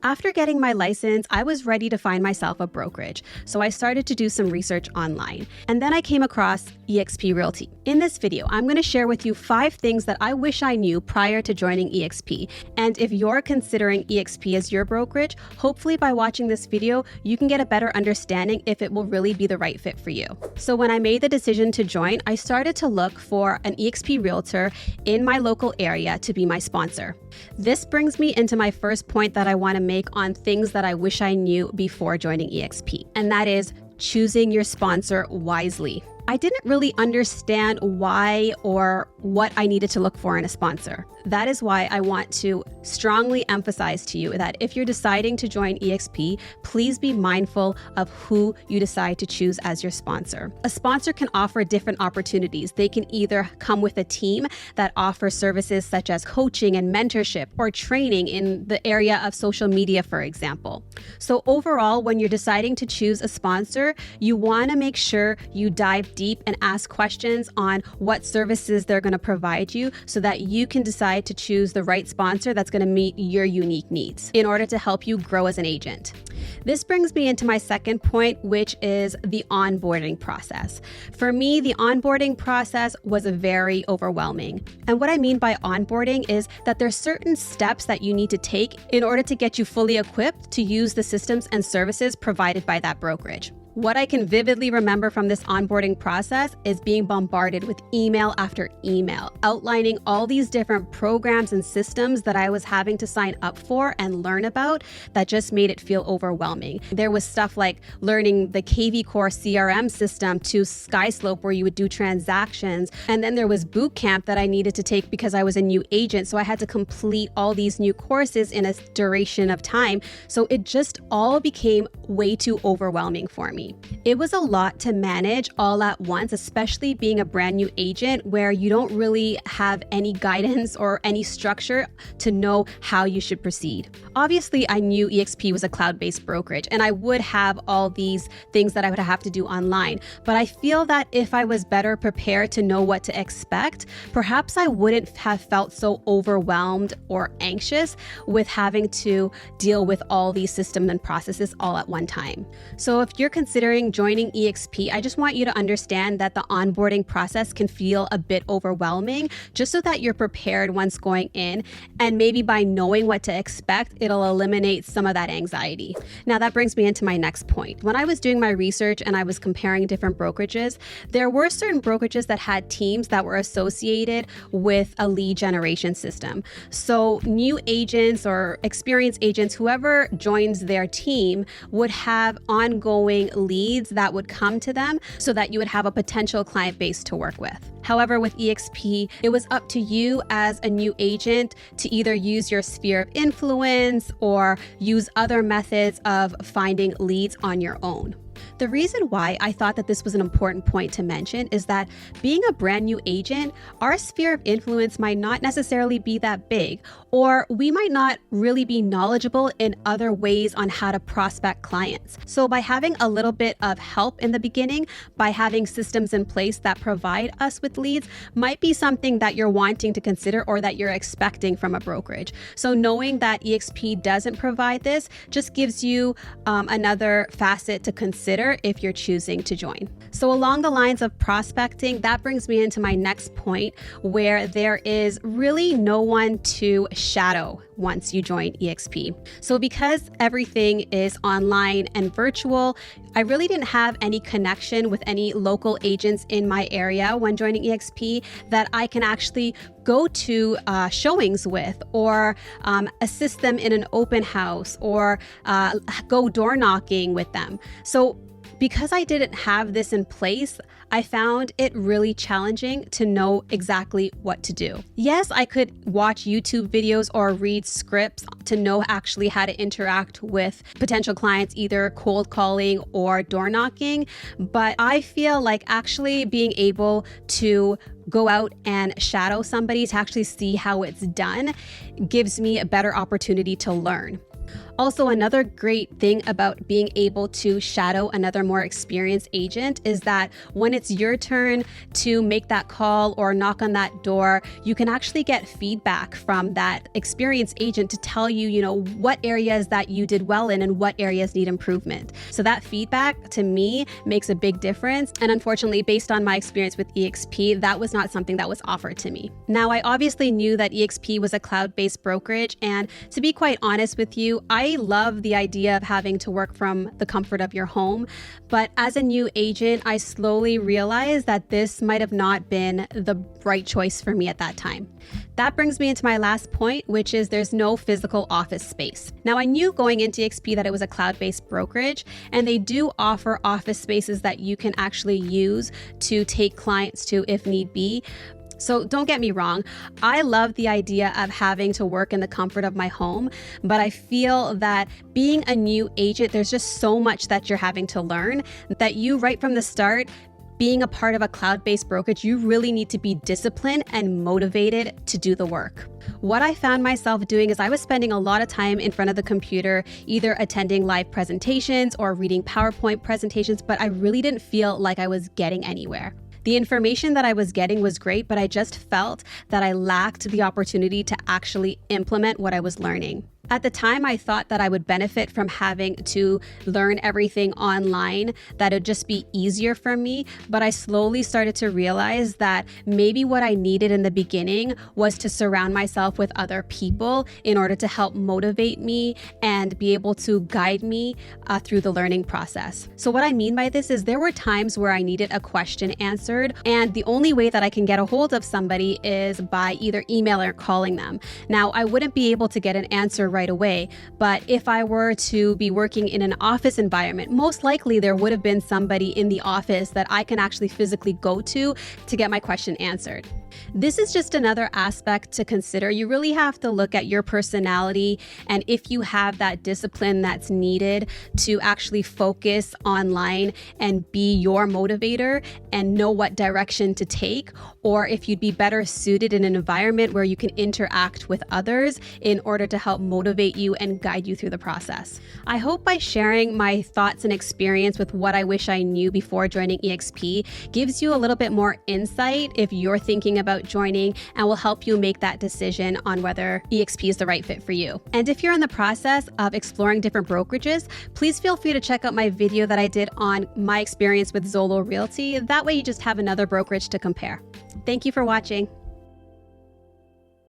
After getting my license, I was ready to find myself a brokerage, so I started to do some research online. And then I came across EXP Realty. In this video, I'm going to share with you 5 things that I wish I knew prior to joining EXP. And if you're considering EXP as your brokerage, hopefully by watching this video, you can get a better understanding if it will really be the right fit for you. So when I made the decision to join, I started to look for an EXP Realtor in my local area to be my sponsor. This brings me into my first point that I want to make on things that I wish I knew before joining EXP, and that is choosing your sponsor wisely. I didn't really understand why or what I needed to look for in a sponsor. That is why I want to strongly emphasize to you that if you're deciding to join EXP, please be mindful of who you decide to choose as your sponsor. A sponsor can offer different opportunities. They can either come with a team that offers services such as coaching and mentorship or training in the area of social media, for example. So overall, when you're deciding to choose a sponsor, you want to make sure you dive deep and ask questions on what services they're going to provide you so that you can decide to choose the right sponsor that's going to meet your unique needs in order to help you grow as an agent. This brings me into my second point, which is the onboarding process. For me, the onboarding process was very overwhelming. And what I mean by onboarding is that there's certain steps that you need to take in order to get you fully equipped to use the systems and services provided by that brokerage. What I can vividly remember from this onboarding process is being bombarded with email after email, outlining all these different programs and systems that I was having to sign up for and learn about that just made it feel overwhelming. There was stuff like learning the KV Core CRM system to SkySlope where you would do transactions. And then there was boot camp that I needed to take because I was a new agent. So I had to complete all these new courses in a duration of time. So it just all became way too overwhelming for me. It was a lot to manage all at once, especially being a brand new agent where you don't really have any guidance or any structure to know how you should proceed. Obviously, I knew EXP was a cloud-based brokerage and I would have all these things that I would have to do online. But I feel that if I was better prepared to know what to expect, perhaps I wouldn't have felt so overwhelmed or anxious with having to deal with all these systems and processes all at one time. So if you're considering joining EXP, I just want you to understand that the onboarding process can feel a bit overwhelming, just so that you're prepared once going in, and maybe by knowing what to expect, it'll eliminate some of that anxiety. Now that brings me into my next point. When I was doing my research and I was comparing different brokerages, there were certain brokerages that had teams that were associated with a lead generation system. So new agents or experienced agents, whoever joins their team, would have ongoing leads that would come to them so that you would have a potential client base to work with. However, with EXP, it was up to you as a new agent to either use your sphere of influence or use other methods of finding leads on your own. The reason why I thought that this was an important point to mention is that being a brand new agent, our sphere of influence might not necessarily be that big, or we might not really be knowledgeable in other ways on how to prospect clients. So by having a little bit of help in the beginning, by having systems in place that provide us with leads, might be something that you're wanting to consider or that you're expecting from a brokerage. So knowing that EXP doesn't provide this just gives you another facet to consider if you're choosing to join. So along the lines of prospecting, that brings me into my next point, where there is really no one to shadow once you join EXP. So because everything is online and virtual, I really didn't have any connection with any local agents in my area when joining EXP that I can actually go to showings with, or assist them in an open house, or go door knocking with them. So because I didn't have this in place, I found it really challenging to know exactly what to do. Yes, I could watch YouTube videos or read scripts to know actually how to interact with potential clients, either cold calling or door knocking, but I feel like actually being able to go out and shadow somebody to actually see how it's done gives me a better opportunity to learn. Also, another great thing about being able to shadow another more experienced agent is that when it's your turn to make that call or knock on that door, you can actually get feedback from that experienced agent to tell you, what areas that you did well in and what areas need improvement. So that feedback to me makes a big difference. And unfortunately, based on my experience with EXP, that was not something that was offered to me. Now, I obviously knew that EXP was a cloud-based brokerage. And to be quite honest with you, I love the idea of having to work from the comfort of your home. But as a new agent, I slowly realized that this might have not been the right choice for me at that time. That brings me into my last point, which is there's no physical office space. Now, I knew going into EXP that it was a cloud-based brokerage, and they do offer office spaces that you can actually use to take clients to if need be. So don't get me wrong, I love the idea of having to work in the comfort of my home, but I feel that being a new agent, there's just so much that you're having to learn that you right from the start, being a part of a cloud-based brokerage, you really need to be disciplined and motivated to do the work. What I found myself doing is I was spending a lot of time in front of the computer, either attending live presentations or reading PowerPoint presentations, but I really didn't feel like I was getting anywhere. The information that I was getting was great, but I just felt that I lacked the opportunity to actually implement what I was learning. At the time, I thought that I would benefit from having to learn everything online, that it'd just be easier for me. But I slowly started to realize that maybe what I needed in the beginning was to surround myself with other people in order to help motivate me and be able to guide me through the learning process. So what I mean by this is there were times where I needed a question answered, and the only way that I can get a hold of somebody is by either email or calling them. Now, I wouldn't be able to get an answer right away, but if I were to be working in an office environment, most likely there would have been somebody in the office that I can actually physically go to get my question answered. This is just another aspect to consider. You really have to look at your personality and if you have that discipline that's needed to actually focus online and be your motivator and know what direction to take, or if you'd be better suited in an environment where you can interact with others in order to help motivate you and guide you through the process. I hope by sharing my thoughts and experience with what I wish I knew before joining EXP gives you a little bit more insight if you're thinking about joining, and will help you make that decision on whether EXP is the right fit for you. And if you're in the process of exploring different brokerages, please feel free to check out my video that I did on my experience with Zolo Realty. That way you just have another brokerage to compare. Thank you for watching.